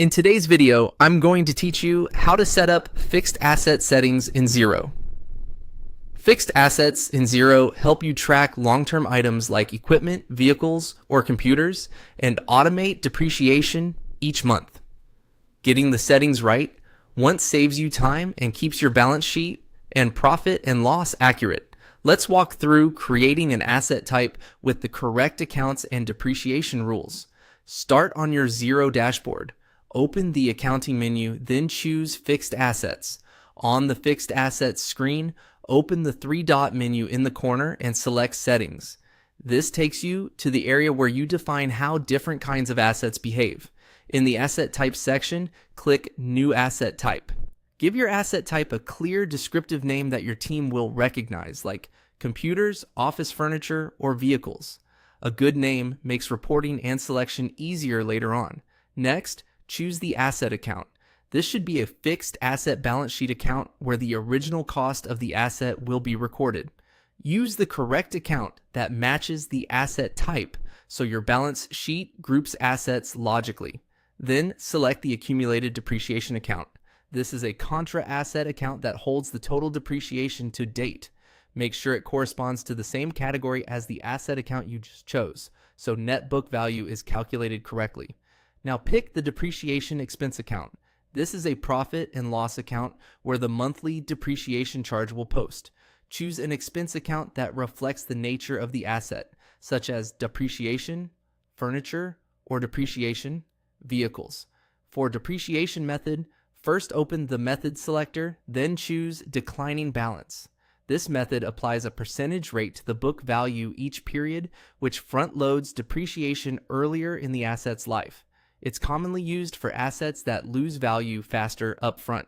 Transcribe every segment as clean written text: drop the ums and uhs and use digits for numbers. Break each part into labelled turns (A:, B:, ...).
A: In today's video, I'm going to teach you how to set up fixed asset settings in Xero. Fixed assets in Xero help you track long-term items like equipment, vehicles, or computers, and automate depreciation each month. Getting the settings right once saves you time and keeps your balance sheet and profit and loss accurate. Let's walk through creating an asset type with the correct accounts and depreciation rules. Start on your Xero dashboard. Open the accounting menu, then choose Fixed Assets. On the Fixed Assets screen, open the three-dot menu in the corner and select Settings. This takes you to the area where you define how different kinds of assets behave. In the Asset Type section, click New Asset Type. Give your asset type a clear, descriptive name that your team will recognize, like computers, office furniture, or vehicles. A good name makes reporting and selection easier later on. Next, choose the asset account. This should be a fixed asset balance sheet account where the original cost of the asset will be recorded. Use the correct account that matches the asset type so your balance sheet groups assets logically. Then select the accumulated depreciation account. This is a contra asset account that holds the total depreciation to date. Make sure it corresponds to the same category as the asset account you just chose, so net book value is calculated correctly. Now pick the depreciation expense account. This is a profit and loss account where the monthly depreciation charge will post. Choose an expense account that reflects the nature of the asset, such as depreciation, furniture, or depreciation, vehicles. For depreciation method, first open the method selector, then choose declining balance. This method applies a percentage rate to the book value each period, which front loads depreciation earlier in the asset's life. It's commonly used for assets that lose value faster upfront.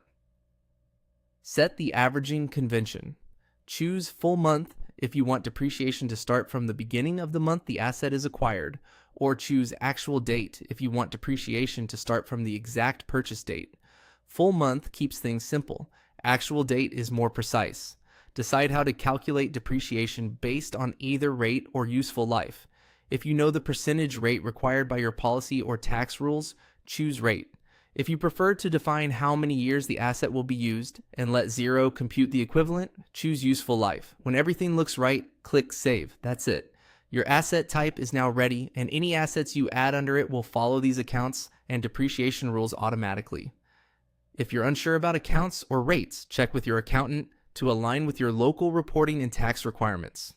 A: Set the averaging convention. Choose full month if you want depreciation to start from the beginning of the month the asset is acquired, or choose actual date if you want depreciation to start from the exact purchase date. Full month keeps things simple. Actual date is more precise. Decide how to calculate depreciation based on either rate or useful life. If you know the percentage rate required by your policy or tax rules, choose rate. If you prefer to define how many years the asset will be used and let Xero compute the equivalent, choose useful life. When everything looks right, click Save. That's it. Your asset type is now ready, and any assets you add under it will follow these accounts and depreciation rules automatically. If you're unsure about accounts or rates, check with your accountant to align with your local reporting and tax requirements.